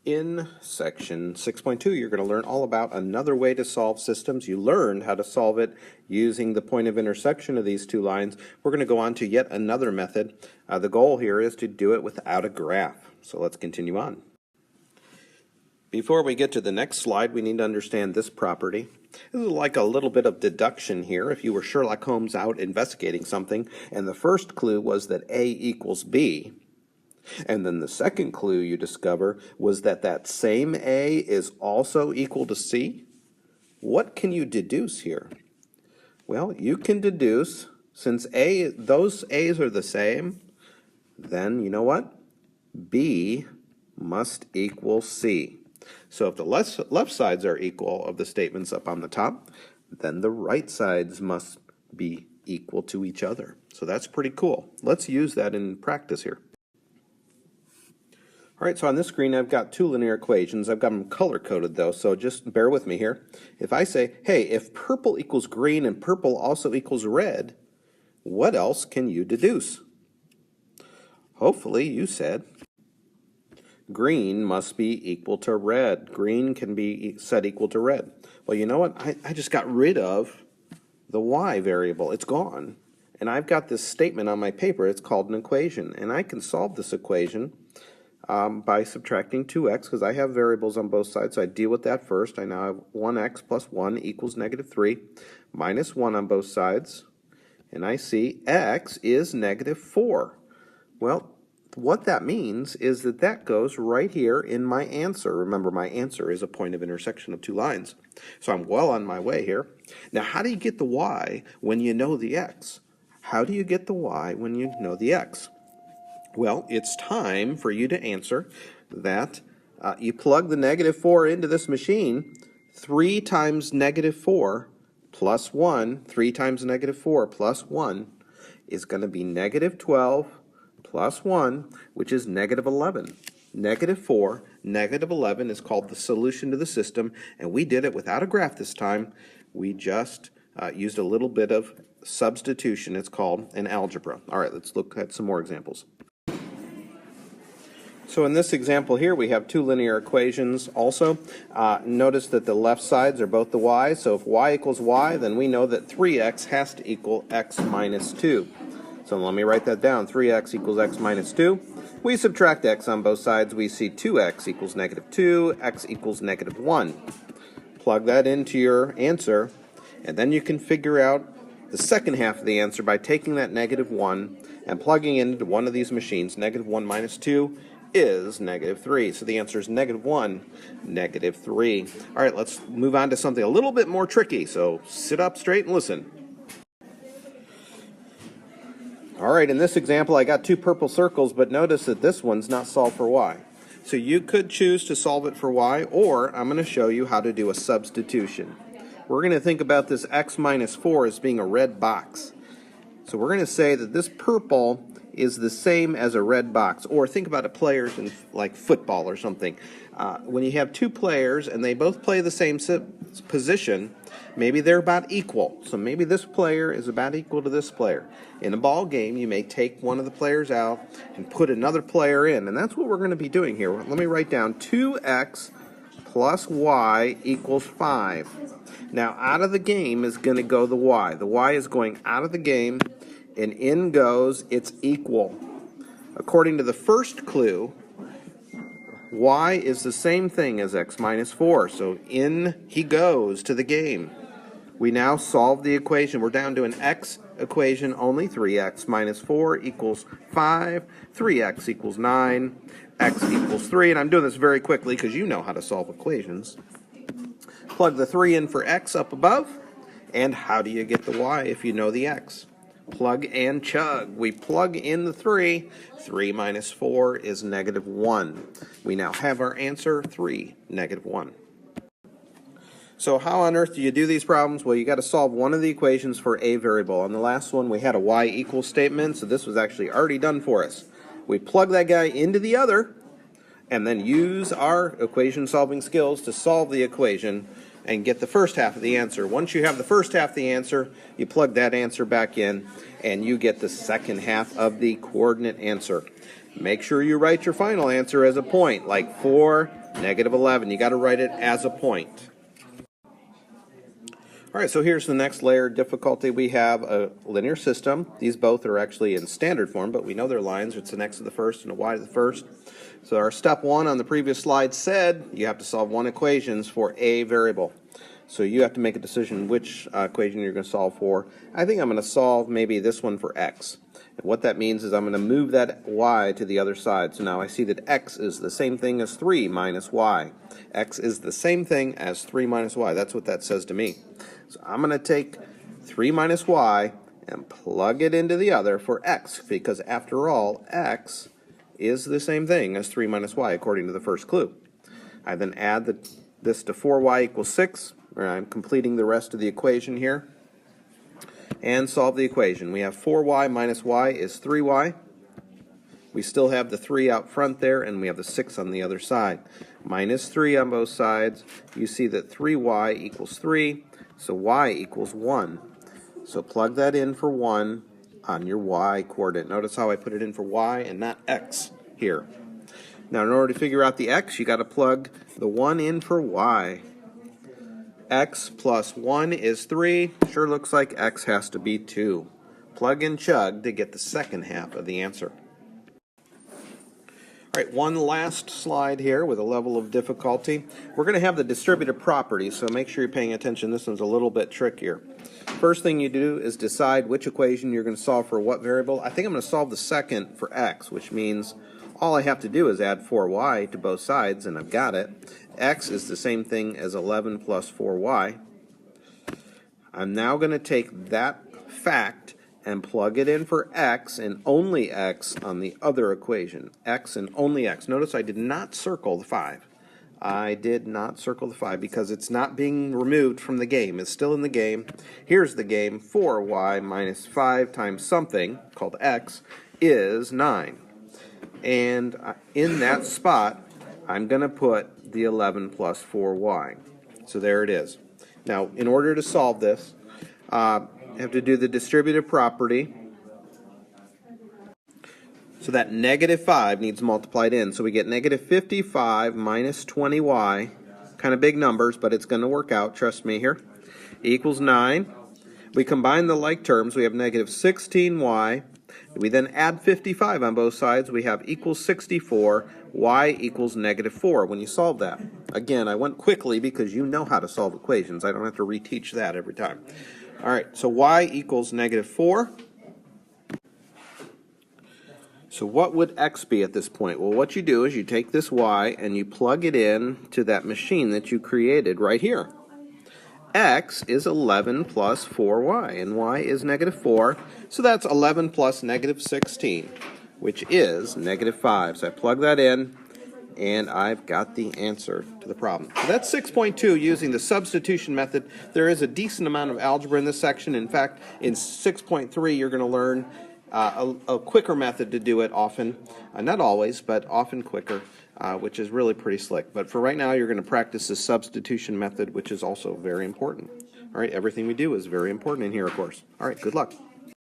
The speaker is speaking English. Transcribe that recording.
In section 6.2, you're going to learn all about another way to solve systems. You learned how to solve it using the point of intersection of these two lines. We're going to go on to yet another method. The goal here is to do it without a graph. So let's continue on. Before we get to the next slide, we need to understand this property. This is like a little bit of deduction here. If you were Sherlock Holmes out investigating something, and the first clue was that A equals B, and then the second clue you discover was that that same A is also equal to C. What can you deduce here? Well, you can deduce, since those A's are the same, then you know what? B must equal C. So if the left sides are equal of the statements up on the top, then the right sides must be equal to each other. So that's pretty cool. Let's use that in practice here. All right, so on this screen I've got two linear equations. I've got them color-coded though, so just bear with me here. If I say, hey, if purple equals green and purple also equals red, what else can you deduce? Hopefully you said green must be equal to red. Green can be set equal to red. Well, you know what? I just got rid of the y variable. It's gone. And I've got this statement on my paper. It's called an equation. And I can solve this equation by subtracting 2x, because I have variables on both sides, so I deal with that first. I now have 1x plus 1 equals negative 3, minus 1 on both sides, and I see x is negative 4. Well, what that means is that that goes right here in my answer. Remember, my answer is a point of intersection of two lines. So I'm well on my way here. Now, how do you get the y when you know the x? How do you get the y when you know the x? Well, it's time for you to answer that you plug the negative 4 into this machine. 3 times negative 4 plus 1, 3 times negative 4 plus 1 is going to be negative 12 plus 1, which is negative 11. Negative 4, negative 11 is called the solution to the system, and we did it without a graph this time. We just used a little bit of substitution. It's called an algebra. All right, let's look at some more examples. So in this example here, we have two linear equations also. Notice that the left sides are both the y, so if y equals y, then we know that 3x has to equal x minus 2. So let me write that down. 3x equals x minus 2. We subtract x on both sides. We see 2x equals negative 2, x equals negative 1. Plug that into your answer, and then you can figure out the second half of the answer by taking that negative 1 and plugging it into one of these machines. Negative 1 minus 2 is negative 3. So the answer is negative 1, negative 3. All right, let's move on to something a little bit more tricky. So sit up straight and listen. All right, in this example, I got two purple circles, but notice that this one's not solved for y. So you could choose to solve it for y, or I'm going to show you how to do a substitution. We're going to think about this x minus 4 as being a red box. So we're going to say that this purple is the same as a red box, or think about it, players in like football or something. When you have two players and they both play the same position, maybe they're about equal. So maybe this player is about equal to this player. In a ball game, you may take one of the players out and put another player in, and that's what we're going to be doing here. Let me write down 2x plus y equals 5. Now, out of the game is going to go the y. The y is going out of the game, and in goes its equal. According to the first clue, y is the same thing as x minus 4, so in he goes to the game. We now solve the equation. We're down to an x equation only. 3x minus 4 equals 5, 3x equals 9, x equals 3, and I'm doing this very quickly because you know how to solve equations. Plug the 3 in for x up above, and how do you get the y if you know the x? Plug and chug. We plug in the 3. 3 minus 4 is negative 1. We now have our answer, 3, negative 1. So how on earth do you do these problems? Well, you got to solve one of the equations for a variable. On the last one, we had a y equals statement, so this was actually already done for us. We plug that guy into the other, and then use our equation solving skills to solve the equation and get the first half of the answer. Once you have the first half of the answer, you plug that answer back in, and you get the second half of the coordinate answer. Make sure you write your final answer as a point, like 4, Negative 11. You got to write it as a point. All right, so here's the next layer of difficulty. We have a linear system. These both are actually in standard form, but we know they're lines. It's an x to the first and a y to the first. So our step 1 on the previous slide said you have to solve one equations for a variable. So you have to make a decision which equation you're going to solve for. I think I'm going to solve maybe this one for x. And what that means is I'm going to move that y to the other side. So now I see that x is the same thing as 3 minus y. X is the same thing as 3 minus y. That's what that says to me. So I'm going to take 3 minus y and plug it into the other for x, because after all, x is the same thing as 3 minus y according to the first clue. I then add this to 4y equals 6. I'm completing the rest of the equation here. And solve the equation. We have 4y minus y is 3y. We still have the 3 out front there, and we have the 6 on the other side. Minus 3 on both sides. You see that 3y equals 3, so y equals 1. So plug that in for 1 on your y coordinate. Notice how I put it in for y and not x here. Now, in order to figure out the x, you got to plug the 1 in for y. X plus 1 is 3. Sure looks like x has to be 2. Plug and chug to get the second half of the answer. All right, one last slide here with a level of difficulty. We're going to have the distributive property, so make sure you're paying attention. This one's a little bit trickier. First thing you do is decide which equation you're going to solve for what variable. I think I'm going to solve the second for x, which means all I have to do is add 4y to both sides, and I've got it. X is the same thing as 11 plus 4y. I'm now going to take that fact and plug it in for x and only x on the other equation. X and only x. Notice I did not circle the 5. I did not circle the 5 because it's not being removed from the game. It's still in the game. Here's the game. 4y minus 5 times something, called x, is 9. And in that spot, I'm going to put the 11 plus 4y. So there it is. Now, in order to solve this, I have to do the distributive property. So that negative 5 needs multiplied in. So we get negative 55 minus 20y. Kind of big numbers, but it's going to work out. Trust me here. Equals 9. We combine the like terms. We have negative 16y. We then add 55 on both sides. We have equals 64. Y equals negative 4 when you solve that. Again, I went quickly because you know how to solve equations. I don't have to reteach that every time. All right, so y equals negative 4. So what would x be at this point? Well, what you do is you take this y and you plug it in to that machine that you created right here. X is 11 plus 4y, and y is negative 4. So that's 11 plus negative 16, which is negative 5. So I plug that in, and I've got the answer to the problem. So that's 6.2 using the substitution method. There is a decent amount of algebra in this section. In fact, in 6.3, you're going to learn a quicker method to do it often. Not always, but often quicker, which is really pretty slick. But for right now, you're going to practice the substitution method, which is also very important. All right, everything we do is very important in here, of course. All right, good luck.